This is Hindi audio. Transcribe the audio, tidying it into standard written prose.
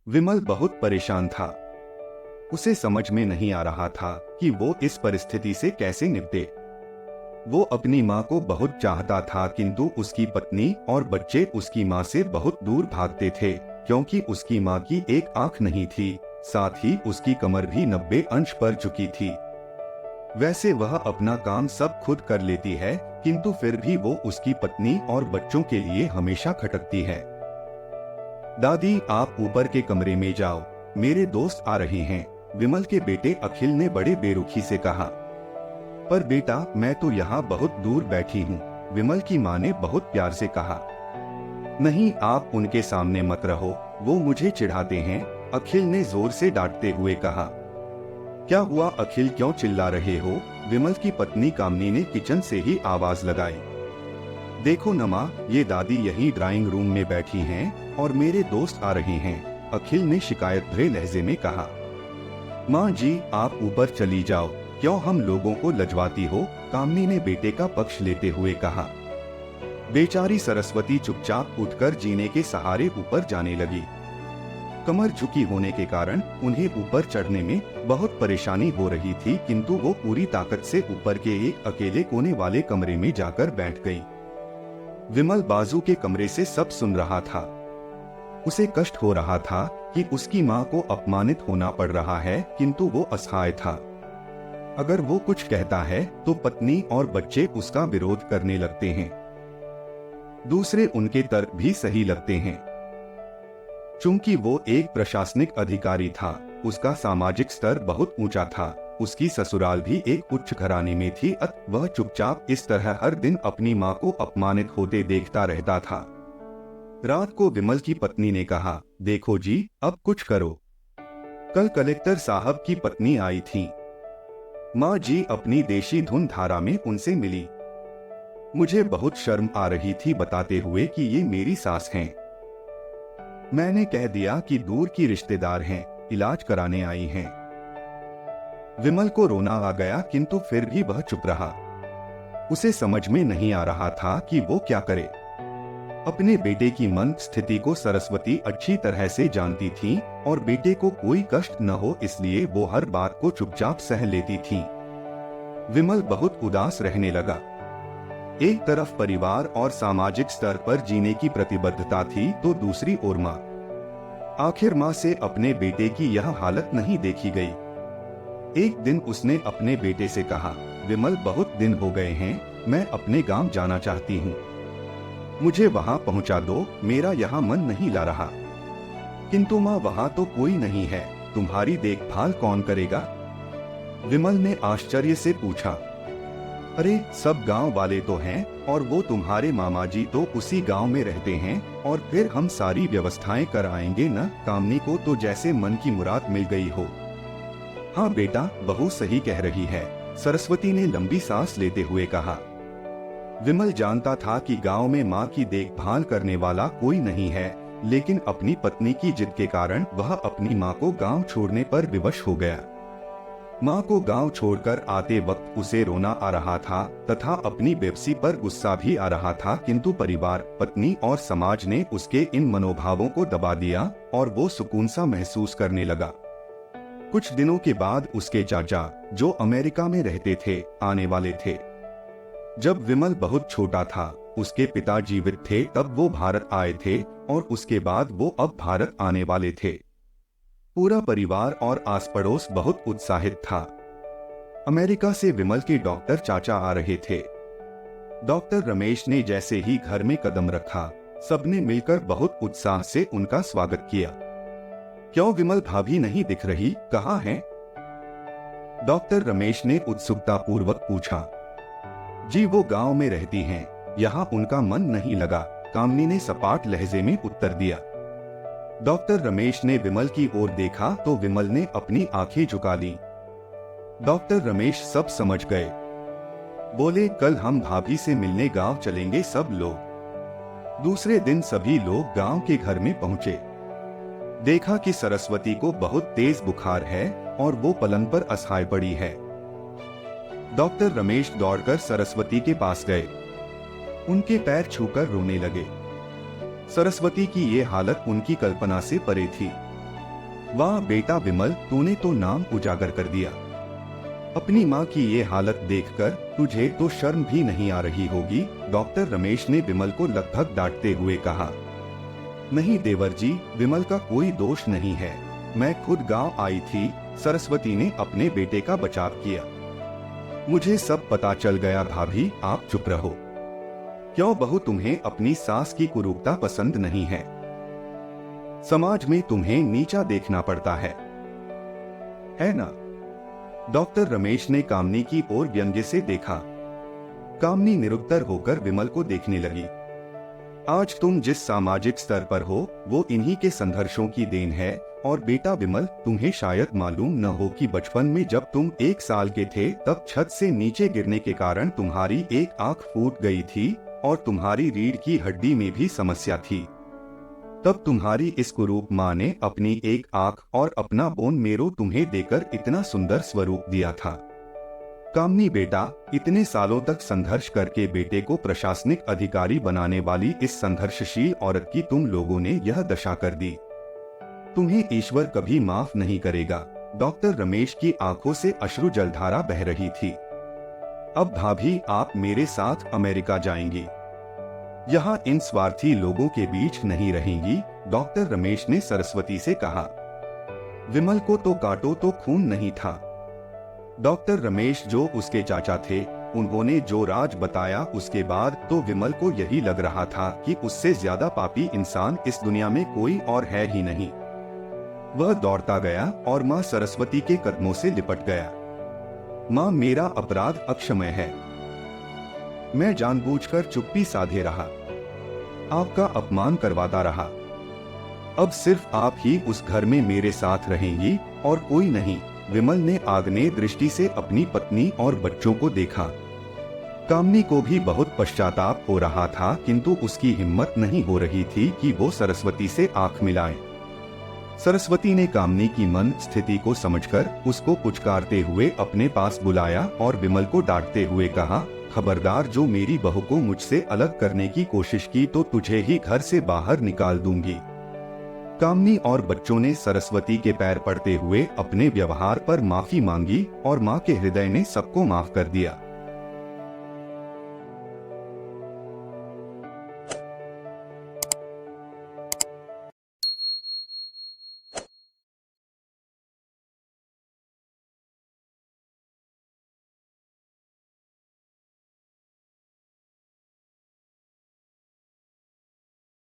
विमल बहुत परेशान था। उसे समझ में नहीं आ रहा था कि वो इस परिस्थिति से कैसे निपटे। वो अपनी माँ को बहुत चाहता था, किंतु उसकी पत्नी और बच्चे उसकी माँ से बहुत दूर भागते थे, क्योंकि उसकी माँ की एक आंख नहीं थी, साथ ही उसकी कमर भी 90 अंश पर चुकी थी। वैसे वह अपना काम सब खुद कर लेती है, किंतु फिर भी वो उसकी पत्नी और बच्चों के लिए हमेशा खटकती है। दादी, आप ऊपर के कमरे में जाओ, मेरे दोस्त आ रहे हैं, विमल के बेटे अखिल ने बड़े बेरुखी से कहा। पर बेटा, मैं तो यहाँ बहुत दूर बैठी हूँ, विमल की माँ ने बहुत प्यार से कहा। नहीं, आप उनके सामने मत रहो, वो मुझे चिढ़ाते हैं, अखिल ने जोर से डांटते हुए कहा। क्या हुआ अखिल, क्यों चिल्ला रहे हो? विमल की पत्नी कामनी ने किचन से ही आवाज लगाई। देखो नमा, ये दादी यही ड्राइंग रूम में बैठी हैं और मेरे दोस्त आ रहे हैं, अखिल ने शिकायत भरे लहजे में कहा। माँ जी, आप ऊपर चली जाओ, क्यों हम लोगों को लजवाती हो? कामनी ने बेटे का पक्ष लेते हुए कहा। बेचारी सरस्वती चुपचाप उठकर जीने के सहारे ऊपर जाने लगी। कमर झुकी होने के कारण उन्हें ऊपर चढ़ने में बहुत परेशानी हो रही थी, किंतु वो पूरी ताकत से ऊपर के एक अकेले कोने वाले कमरे में जाकर बैठ गई। विमल बाजू के कमरे से सब सुन रहा था। उसे कष्ट हो रहा था कि उसकी माँ को अपमानित होना पड़ रहा है, किंतु वो असहाय था। अगर वो कुछ कहता है तो पत्नी और बच्चे उसका विरोध करने लगते हैं। दूसरे उनके तर्क भी सही लगते हैं। चूंकि वो एक प्रशासनिक अधिकारी था, उसका सामाजिक स्तर बहुत ऊंचा था, उसकी ससुराल भी एक उच्च घराने में थी, अतः वह चुपचाप इस तरह हर दिन अपनी माँ को अपमानित होते देखता रहता था। रात को विमल की पत्नी ने कहा, देखो जी, अब कुछ करो। कल कलेक्टर साहब की पत्नी आई थी। माँ जी अपनी देशी धुन धारा में उनसे मिली। मुझे बहुत शर्म आ रही थी बताते हुए कि ये मेरी सास हैं। मैंने कह दिया कि दूर की रिश्तेदार हैं, इलाज कराने आई हैं। विमल को रोना आ गया, किंतु फिर भी वह चुप रहा। उसे समझ में नहीं आ रहा था कि वो क्या करे। अपने बेटे की मन स्थिति को सरस्वती अच्छी तरह से जानती थी और बेटे को कोई कष्ट न हो इसलिए वो हर बात को चुपचाप सह लेती थी। विमल बहुत उदास रहने लगा। एक तरफ परिवार और सामाजिक स्तर पर जीने की प्रतिबद्धता थी, तो दूसरी ओर माँ। आखिर माँ से अपने बेटे की यह हालत नहीं देखी गई। एक दिन उसने अपने बेटे से कहा, विमल, बहुत दिन हो गए हैं, मैं अपने गांव जाना चाहती हूँ, मुझे वहाँ पहुँचा दो, मेरा यहाँ मन नहीं ला रहा। किंतु माँ, वहाँ तो कोई नहीं है, तुम्हारी देखभाल कौन करेगा? विमल ने आश्चर्य से पूछा। अरे, सब गांव वाले तो हैं और वो तुम्हारे मामा जी तो उसी गांव में रहते हैं, और फिर हम सारी व्यवस्थाएं कर आएंगे न। कामनी को तो जैसे मन की मुराद मिल गई हो। हाँ बेटा, बहू सही कह रही है, सरस्वती ने लंबी सांस लेते हुए कहा। विमल जानता था कि गांव में माँ की देखभाल करने वाला कोई नहीं है, लेकिन अपनी पत्नी की जिद के कारण वह अपनी माँ को गांव छोड़ने पर विवश हो गया। माँ को गांव छोड़कर आते वक्त उसे रोना आ रहा था तथा अपनी बेबसी पर गुस्सा भी आ रहा था, किंतु परिवार, पत्नी और समाज ने उसके इन मनोभावों को दबा दिया और वो सुकून सा महसूस करने लगा। कुछ दिनों के बाद उसके चाचा, जो अमेरिका में रहते थे, आने वाले थे। जब विमल बहुत छोटा था, उसके पिता जीवित थे, तब वो भारत आए थे और उसके बाद वो अब भारत आने वाले थे। पूरा परिवार और आस पड़ोस बहुत उत्साहित था। अमेरिका से विमल के डॉक्टर चाचा आ रहे थे। डॉक्टर रमेश ने जैसे ही घर में कदम रखा, सबने मिलकर बहुत उत्साह से उनका स्वागत किया। क्यों विमल भाभी नहीं दिख रही, कहाँ हैं? डॉक्टर रमेश ने उत्सुकता पूर्वक पूछा। जी, वो गांव में रहती हैं, यहाँ उनका मन नहीं लगा, कामनी ने सपाट लहजे में उत्तर दिया। डॉक्टर रमेश ने विमल की ओर देखा तो विमल ने अपनी आंखें झुका ली। डॉक्टर रमेश सब समझ गए। बोले, कल हम भाभी से मिलने गांव चलेंगे सब लोग। दूसरे दिन सभी लोग गांव के घर में पहुंचे। देखा कि सरस्वती को बहुत तेज बुखार है और वो पलंग पर असहाय पड़ी है। डॉक्टर रमेश दौड़कर सरस्वती के पास गए, उनके पैर छूकर रोने लगे। सरस्वती की ये हालत उनकी कल्पना से परे थी। वाह बेटा विमल, तूने तो नाम उजागर कर दिया। अपनी माँ की ये हालत देखकर तुझे तो शर्म भी नहीं आ रही होगी, डॉक्टर रमेश ने विमल को लगभग डांटते हुए कहा। नहीं देवर जी, विमल का कोई दोष नहीं है। मैं खुद गांव आई थी, सरस्वती ने अपने बेटे का बचाव किया। मुझे सब पता चल गया भाभी, आप चुप रहो। क्यों बहू, तुम्हें अपनी सास की कुरूपता पसंद नहीं है? समाज में तुम्हें नीचा देखना पड़ता है ना? डॉक्टर रमेश ने कामनी की ओर व्यंग्य से देखा। कामनी निरुत्तर होकर विमल को देखने लगी। आज तुम जिस सामाजिक स्तर पर हो वो इन्हीं के संघर्षों की देन है। और बेटा विमल, तुम्हें शायद मालूम न हो कि बचपन में जब तुम 1 साल के थे तब छत से नीचे गिरने के कारण तुम्हारी एक आंख फूट गई थी और तुम्हारी रीढ़ की हड्डी में भी समस्या थी। तब तुम्हारी इस कुरूप माँ ने अपनी एक आंख और अपना बोन मेरो तुम्हें देकर इतना सुंदर स्वरूप दिया था। कामनी बेटा, इतने सालों तक संघर्ष करके बेटे को प्रशासनिक अधिकारी बनाने वाली इस संघर्षशील औरत की तुम लोगों ने यह दशा कर दी। तुम्हें ईश्वर कभी माफ नहीं करेगा। डॉक्टर रमेश की आंखों से अश्रु जलधारा बह रही थी। अब भाभी, आप मेरे साथ अमेरिका जाएंगी, यहाँ इन स्वार्थी लोगों के बीच नहीं रहेंगी, डॉक्टर रमेश ने सरस्वती से कहा। विमल को तो काटो तो खून नहीं था। डॉक्टर रमेश जो उसके चाचा थे, उन्होंने जो राज बताया उसके बाद तो विमल को यही लग रहा था कि उससे ज्यादा पापी इंसान इस दुनिया में कोई और है ही नहीं। वह दौड़ता गया और माँ सरस्वती के कदमों से लिपट गया। माँ, मेरा अपराध अक्षम्य है। मैं जानबूझकर चुप्पी साधे रहा, आपका अपमान करवाता रहा। अब सिर्फ आप ही उस घर में मेरे साथ रहेंगी और कोई नहीं। विमल ने आग्नेय दृष्टि से अपनी पत्नी और बच्चों को देखा। कामनी को भी बहुत पश्चाताप हो रहा था, किंतु उसकी हिम्मत नहीं हो रही थी कि वो सरस्वती से आंख मिलाए। सरस्वती ने कामनी की मन स्थिति को समझकर उसको पुचकारते हुए अपने पास बुलाया और विमल को डांटते हुए कहा, खबरदार, जो मेरी बहू को मुझसे अलग करने की कोशिश की तो तुझे ही घर से बाहर निकाल दूंगी। कामनी और बच्चों ने सरस्वती के पैर पड़ते हुए अपने व्यवहार पर माफी मांगी और माँ के हृदय ने सबको माफ कर दिया।